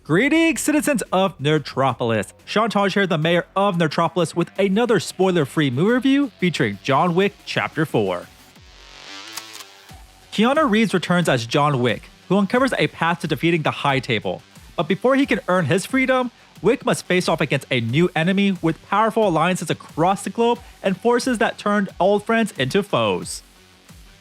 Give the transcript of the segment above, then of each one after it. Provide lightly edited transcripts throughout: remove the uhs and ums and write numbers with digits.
Greetings, citizens of Nerdtropolis. Taj here, the mayor of Nerdtropolis, with another spoiler-free movie review featuring John Wick Chapter 4. Keanu Reeves returns as John Wick, who uncovers a path to defeating the High Table. But before he can earn his freedom, Wick must face off against a new enemy with powerful alliances across the globe and forces that turned old friends into foes.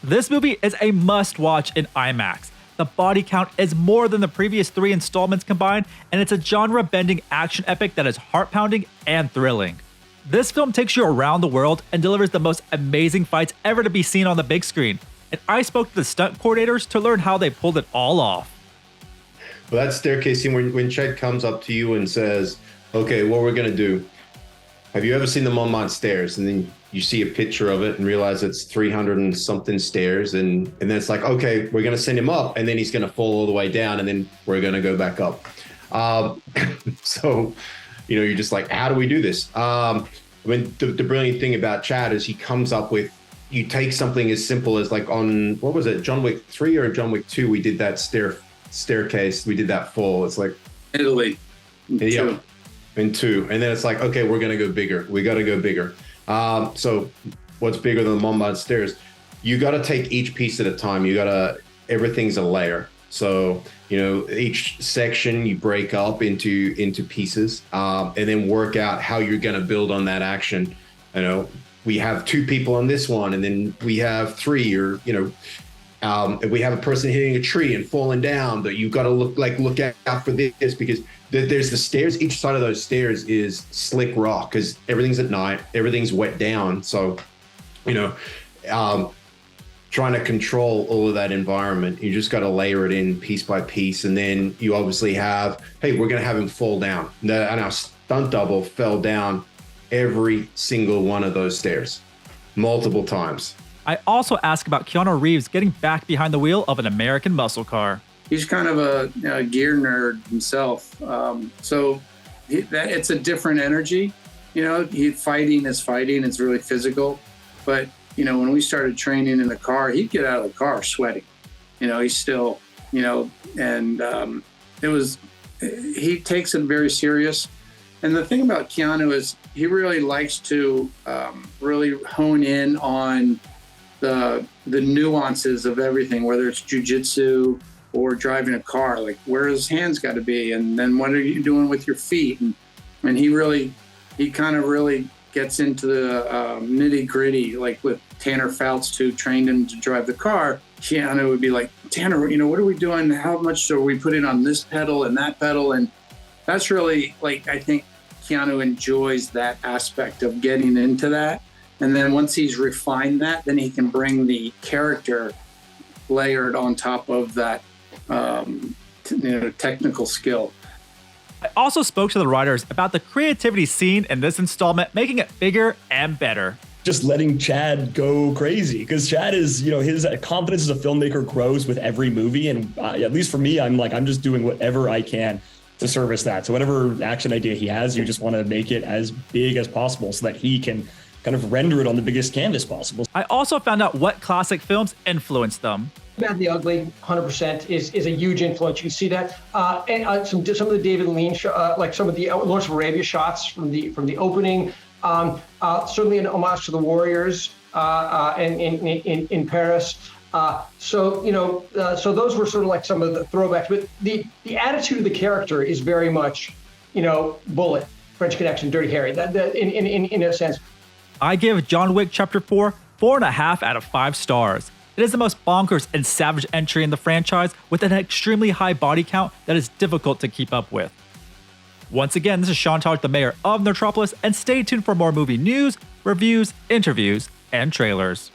This movie is a must-watch in IMAX. The body count is more than the previous 3 installments combined, and it's a genre-bending action epic that is heart-pounding and thrilling. This film takes you around the world and delivers the most amazing fights ever to be seen on the big screen, and I spoke to the stunt coordinators to learn how they pulled it all off. Well, that staircase scene when Chet comes up to you and says, okay, what we're going to do, have you ever seen the Montmartre stairs? And then you see a picture of it and realize it's 300 and something stairs. And then it's like, okay, we're going to send him up and then he's going to fall all the way down and then we're going to go back up. So, you're just like, how do we do this? The brilliant thing about Chad is he comes up with, you take something as simple as like on, what was it, John Wick 3 or John Wick 2, we did that staircase, we did that fall. It's like Italy. Yeah, in 2. And then it's like, okay, we're going to go bigger. We got to go bigger. So what's bigger than the Montmartre stairs? You got to take each piece at a time. Everything's a layer. So, each section you break up into pieces, and then work out how you're going to build on that action. We have 2 people on this one, and then we have 3, or, if we have a person hitting a tree and falling down, but you've got to look out for this, because there's the stairs. Each side of those stairs is slick rock because everything's at night, everything's wet down. So, trying to control all of that environment, you just got to layer it in piece by piece. And then you obviously have, hey, we're going to have him fall down. And our stunt double fell down every single one of those stairs multiple times. I also asked about Keanu Reeves getting back behind the wheel of an American muscle car. He's kind of a gear nerd himself. So it's a different energy. Fighting is fighting. It's really physical. But, when we started training in the car, he'd get out of the car sweating. He's still, and he takes it very serious. And the thing about Keanu is he really likes to really hone in on the nuances of everything, whether it's jujitsu or driving a car, like where his hands got to be, and then what are you doing with your feet? And he kind of really gets into the nitty gritty, like with Tanner Fouts, who trained him to drive the car. Keanu would be like, Tanner, what are we doing? How much are we putting on this pedal and that pedal? And that's really I think Keanu enjoys that aspect of getting into that. And then once he's refined that, then he can bring the character layered on top of that technical skill. I also spoke to the writers about the creativity seen in this installment, making it bigger and better. Just letting Chad go crazy, because Chad is, his confidence as a filmmaker grows with every movie. And at least for me, I'm just doing whatever I can to service that. So whatever action idea he has, you just want to make it as big as possible so that he can kind of render it on the biggest canvas possible. I also found out what classic films influenced them. Bad the Ugly, 100% is a huge influence. You can see that, and some of the David Lean, like some of the Lawrence of Arabia shots from the opening. Certainly an homage to the Warriors in Paris. So those were sort of like some of the throwbacks. But the attitude of the character is very much, Bullet, French Connection, Dirty Harry. That in a sense. I give John Wick Chapter 4 4.5 out of 5 stars. It is the most bonkers and savage entry in the franchise, with an extremely high body count that is difficult to keep up with. Once again, this is Taj, the mayor of Nerdtropolis, and stay tuned for more movie news, reviews, interviews, and trailers.